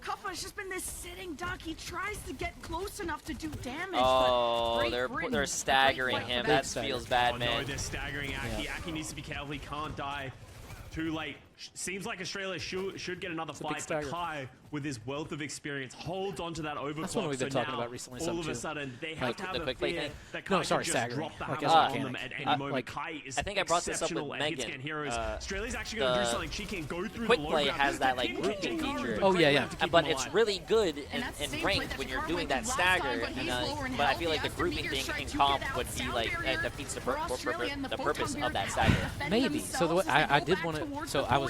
Kuffa has just been this sitting duck. He tries to get close enough to do damage. Oh, but they're staggering Great fight him. for That stagger. feels bad, Oh man. no, they're staggering Aki. Aki needs to be careful. He can't die too late. Seems like Australia should get another a big fight, but stagger. Kai, with his wealth of experience, holds onto that overclock. That's what we've been so talking now, about recently, all some of a too. sudden, they have Like to have the a quick play fear thing? that No, Kai sorry, can just staggering. drop the Like, hammer as a on them mechanic. at any moment. Like, Kai is I think I brought this up with exceptional at hit Megan. scan heroes. Australia's actually the going to do something. She can go through quick the low play ground. has that, like, Pin grouping kick feature. but Oh, great yeah, way yeah. to keep But him it's alive. really good And in that's the same ranked play when that you're Jakar doing went that to last stagger. time, but he's lower in But I health. feel like He the has to grouping meter thing strike in to comp get would out be sound like barrier defeats the for Australia, and purpose photon of that barrier stagger. defend Maybe. So themselves, I did defend want to. So I was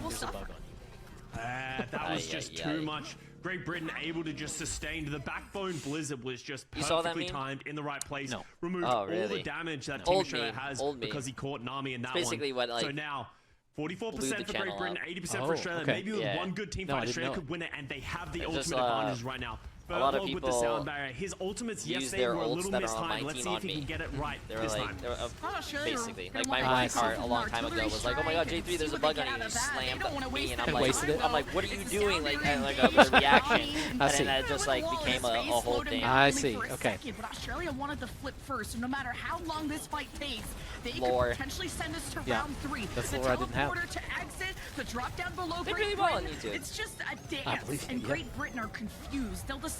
think will there's a suffer. bug on you. That was just too much. Great Britain able to just sustain. The backbone blizzard was just You saw that perfectly meme? timed in the right place. No. Removed Oh, all the really? damage that Team Old Australia meme, has old meme. because he caught Nami in that basically one. what, So like, now, 44% blew the for Great channel Britain, up. 80% Oh, for Australia. okay. Maybe with Yeah. one good team No, I fight, didn't Australia know could it. win it, and they have the It's ultimate just, advantage right now. a lot of Furlong with the people sound barrier. His ultimates, yes, use they their were a ults little that are on my mistimed. Let's team see on if he me. can get it right They were this like, time. they were, Australia basically, gonna like my wanna rant kick card off a an long time ago artillery was like, oh my god, strike J3, there's and a bug see on what you, they you get out of that. They slammed don't wanna me, waste and their I'm like, wasted it. I'm like, what are you It's the doing? sound Like, barrier like engaged a reaction, with and I then see. that just like Wall in became his a face, whole slowed him thing. down I only see, for a okay. second, but Australia wanted to flip first, so no matter how long this fight takes, they Lore. could potentially send us to Yeah, round 3. that's The lore I didn't have. teleporter to exit, the drop down below They Great really well on Britain, YouTube. it's just a I dance, believe it, and yeah. Great Britain are confused. They'll decide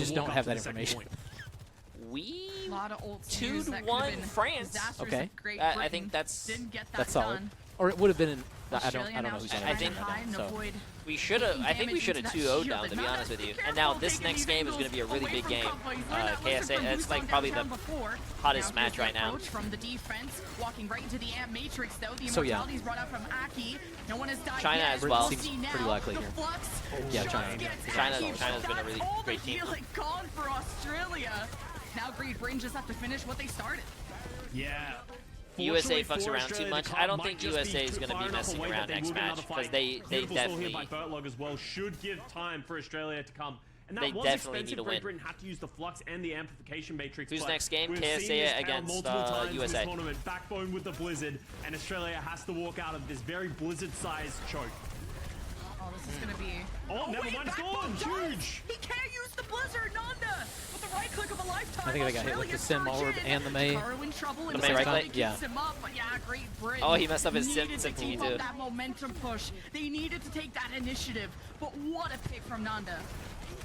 just don't have that information. We A lot of old 2-1 France. Okay. I think that's solid. Or it would have been I don't know who's going to think down, so. We should have. I think we should have 2-0'd down, to be honest with you. And now this next game is going to be a really big game. KSA, it's like probably the hottest match right now. From the defense, walking right into the amp matrix though. The so yeah, brought out from Aki. No one has died China yet. as well. Seems pretty likely here. Yeah, China's been a really great team. Gone for Australia. Now Great Britain just have to finish what they started. Yeah. USA fucks around too much. I don't think USA is going to be messing around next match because they definitely. By Bertlog as well should give time for Australia to come. And that they was definitely need to win. Great Britain had to use the flux and the amplification matrix. Who's next game? KSA against USA. Tournament, backbone with the Blizzard, and Australia has to walk out of this very Blizzard-sized choke. Oh, this is going to be. Oh, never mind, it's gone! Huge! He can't use the Blizzard, Nanda! With the right click of a lifetime. I think I got hit with the Sim Orb and the May. The May right click? Yeah. Oh, he messed up his Sim TV too. That momentum push. They needed to take that initiative, but what a pick from Nanda.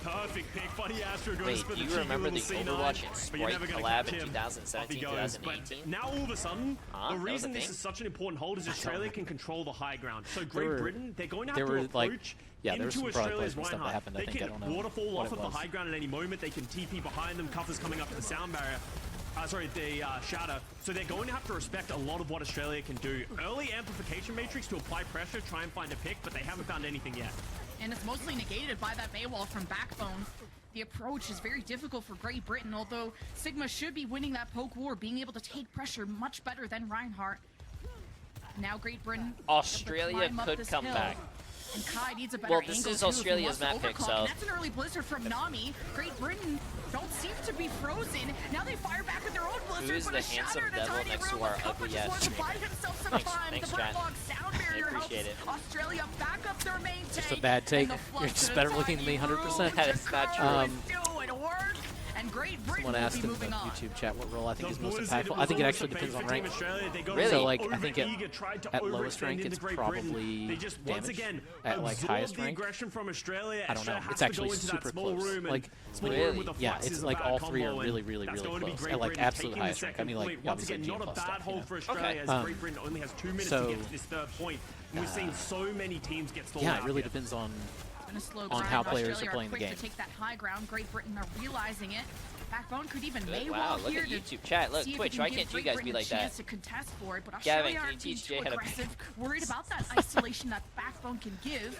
Perfect pick. Buddy Astro goes Wait, for the do you remember the C9, Overwatch and Sprite collab in 2017, 2018? Now all of a sudden, the reason this is such an important hold is Australia can control the high ground. So Great Britain, they're going to have to approach into Australia's Reinhardt. They can waterfall off of the high ground at any moment. They can TP behind them. Cuffer's coming up to the sound barrier. Sorry, the shatter. So they're going to have to respect a lot of what Australia can do. Early amplification matrix to apply pressure, try and find a pick, but they haven't found anything yet. And it's mostly negated by that Baywall from Backbone. The approach is very difficult for Great Britain, although Sigma should be winning that poke war, being able to take pressure much better than Reinhardt. Now Great Britain. Australia could come back. And Kai needs a better this is Australia's map pick, so. That's an early blizzard from Nami. Great Britain don't seem to be frozen. Now they fire back with their own blizzard. Who is the handsome devil next to our ugly ass streamer? Thanks, chat. I appreciate it. Australia back up their main tank. Just a bad take. You're just better looking than me 100%. That is not true. Someone asked in the YouTube chat what role I think is most impactful. I think it actually depends on rank. Really? So, like, I think at lowest rank, it's probably damage. At, like, highest rank, I don't know. It's actually super close. Like, really? Yeah, it's like all three are really, really, really close. At, like, absolute highest rank. I mean, like, obviously G plus stuff, Okay. Great Britain only has 2 minutes to get to this third point. We've seen so many teams get stalled out. Yeah, it really depends on how players are playing the game. To take that high ground. Great Britain are realizing it. Backbone could even wow, look at YouTube chat. Look, Twitch, why can't you guys be like that? Gavin, can you teach Jay how to play? Worried about that isolation that Backbone can give.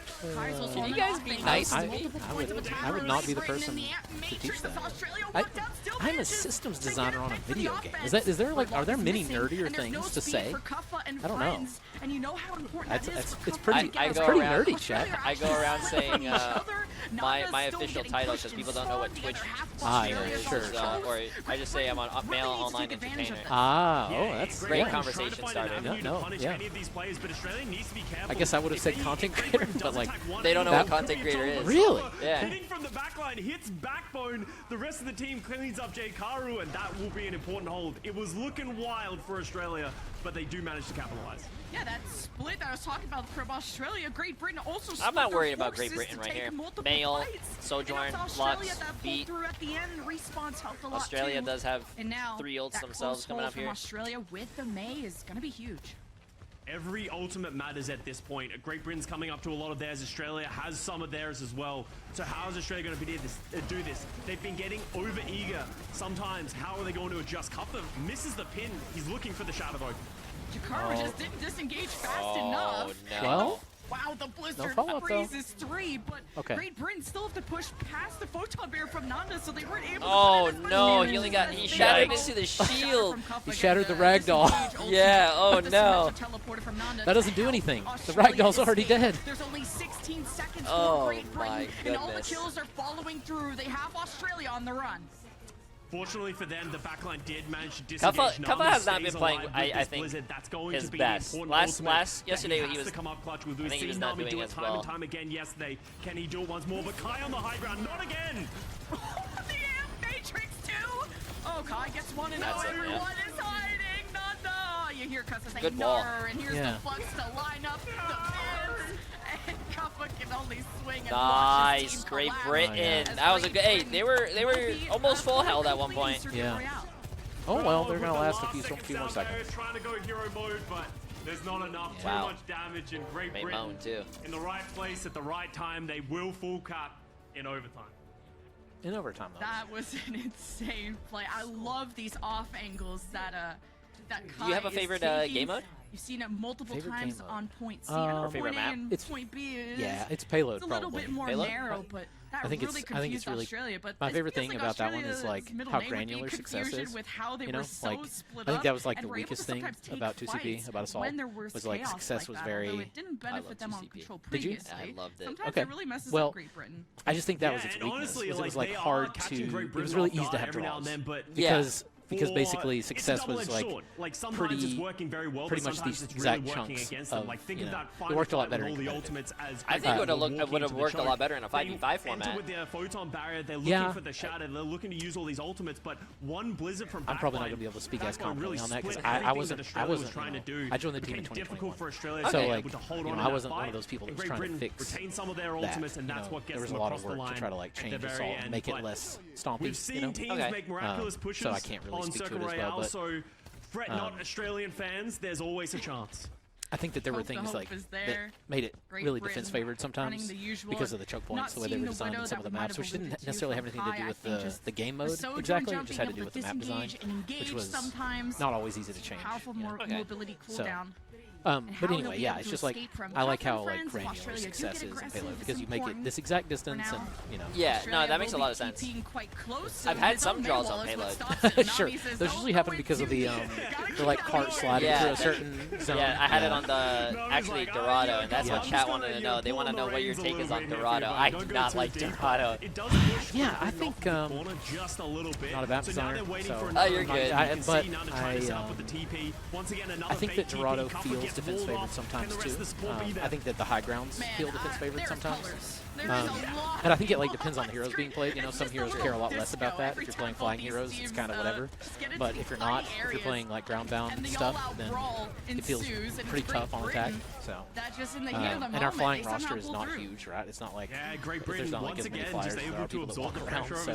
Can you guys be nice to me? I would not be the person to teach that. I'm a systems designer on a video game. Is there like, are there many nerdier things to say? I don't know. And you know how important that is. It's pretty nerdy, chat. I go around saying my official title because people don't know what Twitch is. Sure. Or I just say I'm a male online entertainer. That's great conversation started. Yeah. I guess I would have said content creator, but like they don't know what content creator is. Really? Yeah. Hitting from the backline hits Backbone. The rest of the team cleans up J3, and that will be an important hold. It was looking wild for Australia, but they do manage to capitalize. Yeah, that split that I was talking about from Australia. Great Britain also split. I'm not worried about Great Britain right here. Mail, Sojourn, Lux, Beat. Australia does have 3 ults themselves coming up here. Australia with the May is going to be huge. Every ultimate matters at this point. Great Britain's coming up to a lot of theirs. Australia has some of theirs as well. So how is Australia going to do this? They've been getting over eager sometimes. How are they going to adjust? Cuffer misses the pin. He's looking for the shadow though. Jakaro just didn't disengage fast enough. No. Well, wow, the Blizzard freezes 3, but Great Britain still have to push past the Photon Bear from Nanda, so they weren't able to no, he shattered into the shield. He shattered the ragdoll. Yeah, oh no. That doesn't do anything. The ragdoll's already dead. There's only 16 seconds for Great Britain, and all the kills are following through. They have Australia on the run. Fortunately for them, the backline did manage to disengage. Kuffa has not been playing, I think, his best. Yesterday he was, I think he was not doing as well. Time again yesterday. Can he do it once more? But Kai on the high ground, not again! The Amp Matrix 2! Oh, Kai gets 1-0. Everyone is hiding. No. You hear Kuffa saying, good ball. And here's the Flux to line up the pins. And Kuffa can only swing and nice, Great Britain. That was a good. Hey, they were almost full health at one point. Yeah. Oh, well, they're going to last a few more seconds. Trying to go hero mode, but there's not enough. Too much damage, and Great Britain in the right place at the right time. They will full cap in overtime. In overtime, though. That was an insane play. I love these off angles that Do you have a favorite game mode? You've seen it multiple times on point C. Favorite map? It's point B is. Yeah, it's payload. It's a little bit more narrow, but that really confused Australia. But my favorite thing about that one is like how granular success is. With how they you know, were so like split I think that was like up, the weakest thing about 2CP, about Assault, was like success was very. It didn't benefit them on control Did you? I loved it. Sometimes it really messes well, up Great Britain. I just think that was its weakness. It was like hard to. It was really easy to have draws because basically success was like pretty much these exact chunks of, you know, it worked a lot better in competitive. I think it would have worked a lot better in a 5v5 format. With their photon barrier, they're looking for the shatter, they're looking to use all these ultimates, but one Blizzard from I'm probably not going to be able to speak as confidently on that because I wasn't trying to do. I joined the team in 2021, so like, you know, I wasn't one of those people that was trying to fix that. You know, there was a lot of work to try to like change Assault and make it less stompy, you know. So I can't really speak to it as well, but fret not, Australian fans, there's always a chance. I think that there were things like that made it really defense favored sometimes because of the choke points, the way they were designed in some of the maps, which didn't necessarily have anything to do with the game mode exactly. It just had to do with the map design, which was not always easy to change. But anyway, yeah, it's just like I like how like granular success is in payload because you make it this exact distance and you know. Yeah, no, that makes a lot of sense. I've had some draws on payload. Sure, those usually happen because of the like cart sliding through a certain zone. Yeah, I had it on the actually Dorado, and that's what chat wanted to know. They want to know what your take is on Dorado. I do not like Dorado. Yeah, I think not a map designer, so you're good. But I think that Dorado feels defense favored sometimes too. I think that the high grounds feel defense favored sometimes. And I think it like depends on the heroes being played. You know, some heroes care a lot less about that. If you're playing flying heroes, it's kind of whatever. But if you're not, if you're playing like ground-bound stuff, then it feels pretty tough on attack. So, and our flying roster is not huge, right? It's not like there's not like as many flyers as there are people that walk around. So,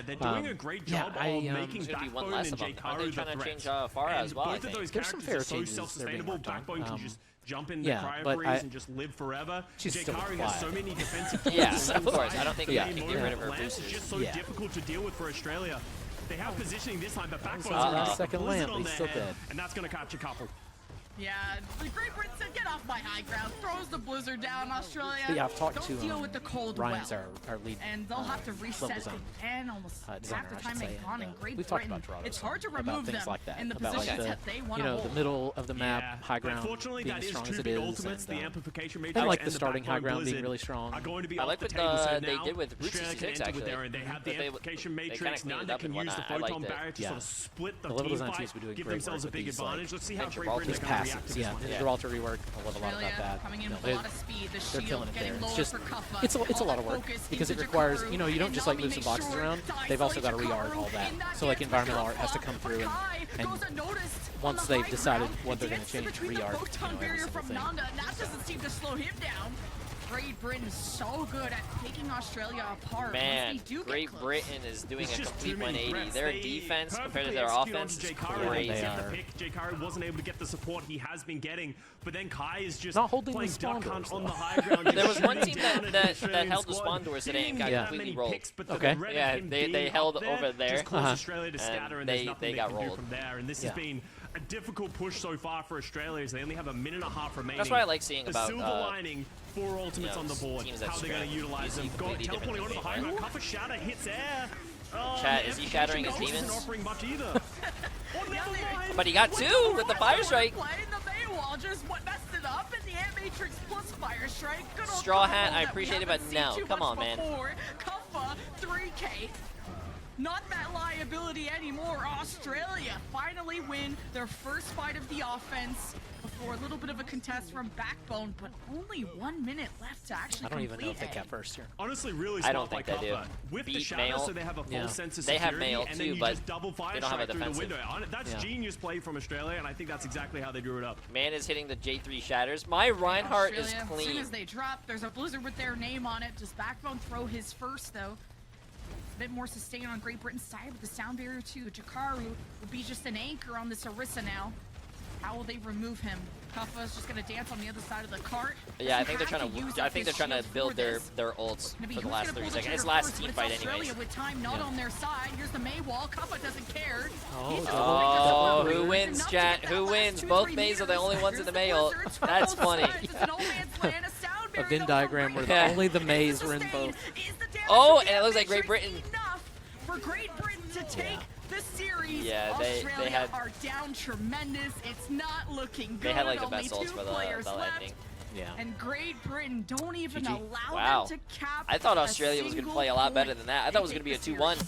they're doing a great job of making Backbone and Jay3 trying to change Farah as well. I think there's some fair changes they're being worked on. Can just jump in the cryo freeze and just live forever. Jay3 has so many defensive tools. Of course. I don't think they can get rid of her boosters. It's just so difficult to deal with for Australia. They have positioning this time, but Backbone's second lamp, he's still dead. And that's going to catch a couple. Yeah, the Great Britain said, get off my high ground, throws the blizzard down, Australia. Yeah, I've talked to deal with the cold Ryan's our lead. And they'll have to reset again almost half the time they've gone in Great Britain. It's hard to remove them like that, in the positions that they want to hold. The middle of the map, high ground being as strong as it is. And I like the starting high ground being really strong. I like what they did with Root 66 actually. They have the amplification matrix, now they can use the photon barrier to sort of split the team fight, give themselves a big advantage. Let's see how Great Britain is going to react to this one. Gibraltar rework, I love a lot about that. Coming in with a lot of speed, they're killing it there. It's just, it's a lot of work because it requires, you know, you don't just like move some boxes around. They've also got to re-art all that. So like environmental art has to come through, and once they've decided what they're going to change, re-art every single thing. That doesn't seem to slow him down. Great Britain is so good at picking Australia apart. Man, Great Britain is doing a complete 180. Their defense compared to their offense is crazy. Jay3 wasn't able to get the support he has been getting, but then Kai is just not holding playing the spawn doors on the high ground. There was one team that held the spawn doors today and got completely rolled. Okay. Yeah, they held over there, Australia to scatter, and they got rolled from there. And this has been a difficult push so far for Australia as they only have a minute and a half remaining. That's what I like seeing about the silver lining, 4 ultimates on the board. How they're going to utilize them. Teleporting onto the high ground. Cuff of Shatter hits air. Chat, is he shattering his demons? Not offering much either. But he got 2 with the Fire Strike. Just messed it up, and the Ant Matrix plus Fire Strike. Straw Hat, I appreciate it, but no. Come on, man. Kuffa, 3K. Not that liability anymore. Australia finally win their first fight of the offense before a little bit of a contest from Backbone, but only 1 minute left to actually I don't even know if they kept first here. Honestly, really I don't think they do. With the shadow, so they have a full sense of security. They have mail and too, then but just double fire they don't have a through the defensive. window. That's genius play from Australia, and I think that's exactly how they drew it up. Man is hitting the Jay3 shatters. My Reinhardt is clean. As soon as they drop, there's a blizzard with their name on it. Does Backbone throw his first, though? a bit more sustain on Great Britain's side with the sound barrier too. Jakaru will be just an anchor on this Orisa now. How will they remove him? Kuffa's just gonna dance on the other side of the cart. Yeah, I think they're trying to. I think they're trying to build their ults for the last 30 seconds. It's last team fight, anyways. With time not on their side. Here's the Mei wall. Kuffa doesn't care. Oh, who wins, chat? Who wins? Both Meis are the only ones in the Mei ult. That's funny. A Venn diagram where only the Meis were in both. Oh, and it looks like Great Britain. For Great Britain to take the series. Yeah, they had are down tremendous. It's not looking good. They had like the best ults for the ending. Yeah. And Great Britain don't even allow them to cap. I thought Australia was going to play a lot better than that. I thought it was going to be a 2-1.